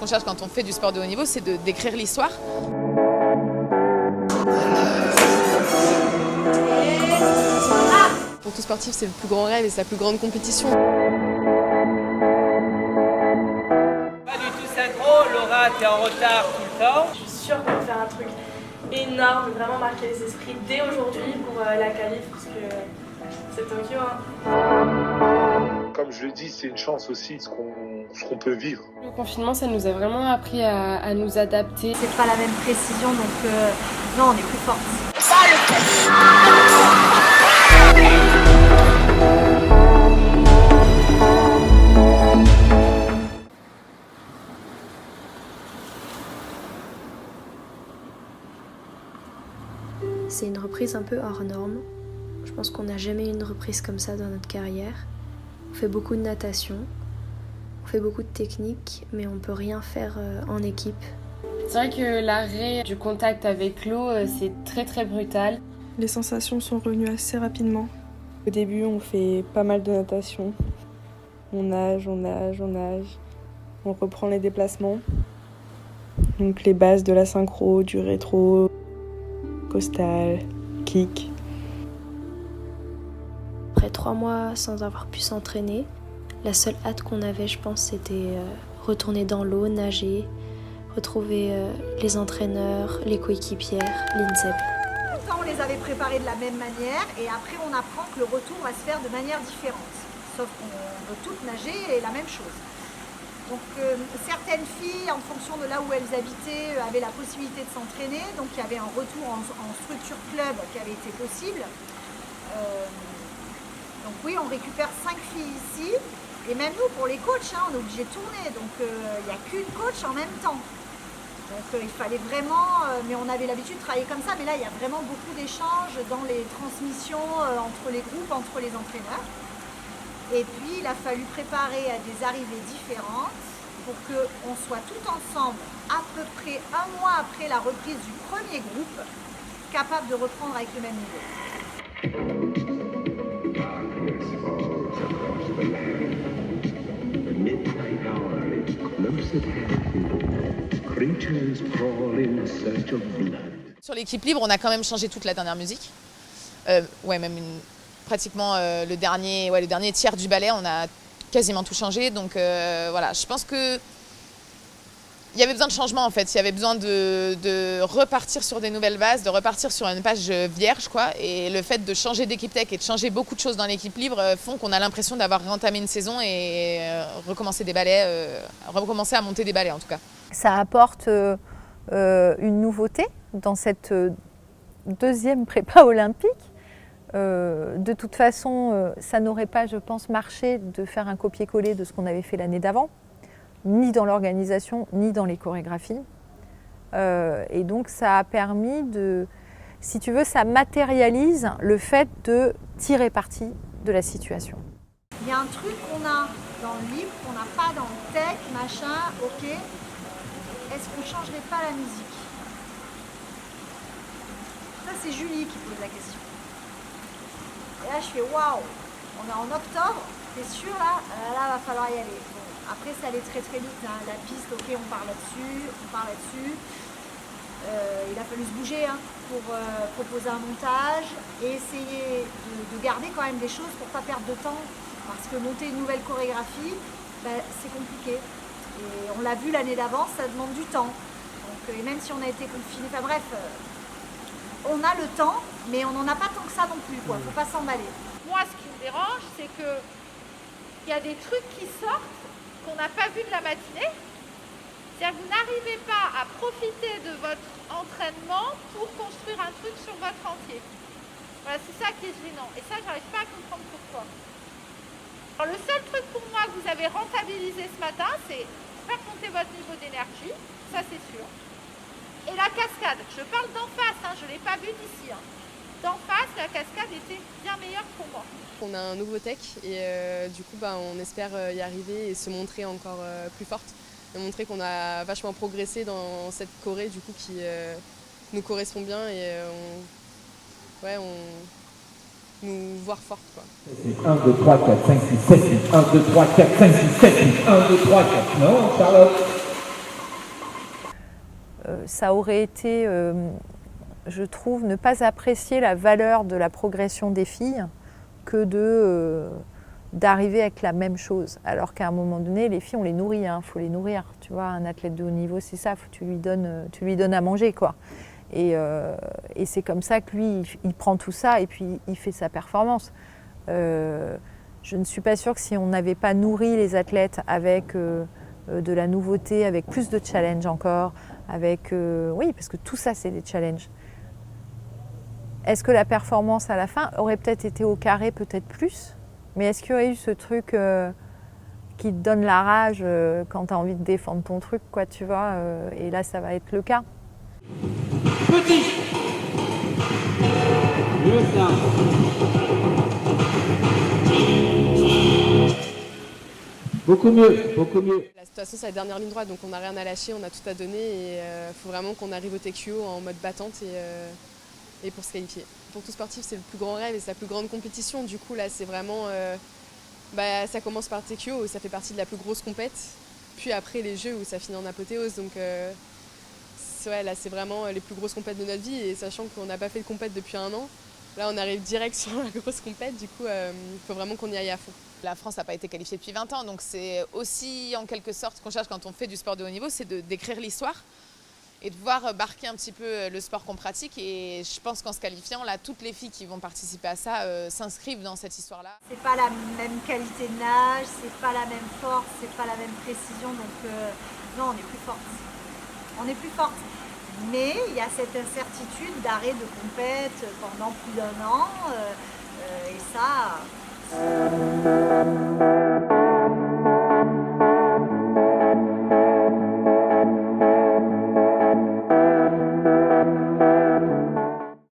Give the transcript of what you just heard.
qu'on cherche quand on fait du sport de haut niveau, c'est d'écrire l'histoire. Pour tout sportif, c'est le plus grand rêve et c'est la plus grande compétition. Pas du tout synchro, Laura, t'es en retard tout le temps. Je suis sûre qu'on va faire un truc énorme, vraiment marquer les esprits dès aujourd'hui pour la qualif, parce que c'est Tokyo. Comme je le dis, c'est une chance aussi ce qu'on peut vivre. Le confinement, ça nous a vraiment appris à nous adapter. C'est pas la même précision, donc non, on est plus forte. C'est une reprise un peu hors norme. Je pense qu'on n'a jamais eu une reprise comme ça dans notre carrière. On fait beaucoup de natation, on fait beaucoup de technique, mais on peut rien faire en équipe. C'est vrai que l'arrêt du contact avec l'eau, c'est très très brutal. Les sensations sont revenues assez rapidement. Au début, on fait pas mal de natation. On nage, on nage, on nage. On reprend les déplacements. Donc les bases de la synchro, du rétro, costal, kick. Après 3 mois sans avoir pu s'entraîner, la seule hâte qu'on avait, je pense, c'était retourner dans l'eau, nager, retrouver les entraîneurs, les coéquipières, l'INSEP. On les avait préparés de la même manière et après on apprend que le retour va se faire de manière différente. Sauf qu'on veut toutes nager et la même chose. Donc certaines filles, en fonction de là où elles habitaient, avaient la possibilité de s'entraîner. Donc il y avait un retour en structure club qui avait été possible. Donc oui, on récupère 5 filles ici. Et même nous, pour les coachs, on est obligé de tourner. Donc il n'y a qu'une coach en même temps. Donc il fallait vraiment, mais on avait l'habitude de travailler comme ça. Mais là, il y a vraiment beaucoup d'échanges dans les transmissions entre les groupes, entre les entraîneurs. Et puis, il a fallu préparer à des arrivées différentes pour qu'on soit tout ensemble, à peu près 1 mois après la reprise du premier groupe, capable de reprendre avec le même niveau. Sur l'équipe libre, on a quand même changé toute la dernière musique. Même pratiquement le dernier tiers du ballet, on a quasiment tout changé. Donc je pense que il y avait besoin de changement en fait. Il y avait besoin de repartir sur des nouvelles bases, de repartir sur une page vierge, quoi. Et le fait de changer d'équipe tech et de changer beaucoup de choses dans l'équipe libre font qu'on a l'impression d'avoir réentamé une saison et recommencer des ballets, recommencer à monter des ballets en tout cas. Ça apporte une nouveauté dans cette deuxième prépa olympique. De toute façon, ça n'aurait pas, je pense, marché de faire un copier-coller de ce qu'on avait fait l'année d'avant, ni dans l'organisation, ni dans les chorégraphies. Et donc, ça a permis de, si tu veux, ça matérialise le fait de tirer parti de la situation. Il y a un truc qu'on a dans le libre, qu'on n'a pas dans le tech, machin, ok. Est-ce qu'on ne changerait pas la musique? Ça, c'est Julie qui pose la question. Et là, je fais waouh, on est en octobre, t'es sûr là, va falloir y aller. Bon, après, ça allait très très vite, hein. La piste, ok, on part là-dessus. Il a fallu se bouger pour proposer un montage et essayer de garder quand même des choses pour ne pas perdre de temps. Parce que monter une nouvelle chorégraphie, c'est compliqué. Et on l'a vu l'année d'avant, ça demande du temps. Donc, et même si on a été confinés, on a le temps, mais on n'en a pas tant que ça non plus, quoi. Faut pas s'emballer. Moi, ce qui me dérange, c'est que il y a des trucs qui sortent qu'on n'a pas vu de la matinée. C'est-à-dire que vous n'arrivez pas à profiter de votre entraînement pour construire un truc sur votre entier. Voilà, c'est ça qui est gênant. Et ça, j'arrive pas à comprendre pourquoi. Alors, le seul truc pour moi que vous avez rentabilisé ce matin, c'est faire monter votre niveau d'énergie, ça c'est sûr. Et la cascade, je parle d'en face, je ne l'ai pas vue d'ici. D'en face, la cascade était bien meilleure pour moi. On a un nouveau tech et du coup on espère y arriver et se montrer encore plus forte. Et montrer qu'on a vachement progressé dans cette choré du coup qui nous correspond bien et nous voir forte, quoi. 1, 2, 3, 4, 5, 6, 7, 8. 1, 2, 3, 4, 5, 6, 7, 8. 1, 2, 3, 4. Non, Charlotte. ça aurait été, je trouve, ne pas apprécier la valeur de la progression des filles que d'arriver avec la même chose. Alors qu'à un moment donné, les filles, on les nourrit, faut les nourrir. Tu vois, un athlète de haut niveau, c'est ça, tu lui donnes à manger, quoi. Et c'est comme ça que lui, il prend tout ça et puis il fait sa performance. Je ne suis pas sûre que si on n'avait pas nourri les athlètes avec de la nouveauté, avec plus de challenge encore, oui, parce que tout ça, c'est des challenges. Est-ce que la performance à la fin aurait peut-être été au carré, peut-être plus? Mais est-ce qu'il y aurait eu ce truc qui te donne la rage quand tu as envie de défendre ton truc, quoi, tu vois, et là, ça va être le cas. Petit. Mieux ça. Beaucoup mieux, beaucoup mieux. La situation, c'est la dernière ligne droite, donc on n'a rien à lâcher, on a tout à donner et il faut vraiment qu'on arrive au TQO en mode battante et pour se qualifier. Pour tout sportif, c'est le plus grand rêve et c'est la plus grande compétition. Du coup, là, c'est vraiment... ça commence par le TQO, où ça fait partie de la plus grosse compète. Puis après, les Jeux, où ça finit en apothéose. Donc, là, c'est vraiment les plus grosses compètes de notre vie. Et sachant qu'on n'a pas fait de compète depuis 1 an, là, on arrive direct sur la grosse compète. Du coup, il faut vraiment qu'on y aille à fond. La France n'a pas été qualifiée depuis 20 ans, donc c'est aussi en quelque sorte qu'on cherche quand on fait du sport de haut niveau, c'est d'écrire l'histoire et de voir marquer un petit peu le sport qu'on pratique. Et je pense qu'en se qualifiant, là, toutes les filles qui vont participer à ça s'inscrivent dans cette histoire-là. C'est pas la même qualité de nage, c'est pas la même force, c'est pas la même précision, donc non, on est plus forte. On est plus forte. Mais il y a cette incertitude d'arrêt de compète pendant plus d'1 an, et ça...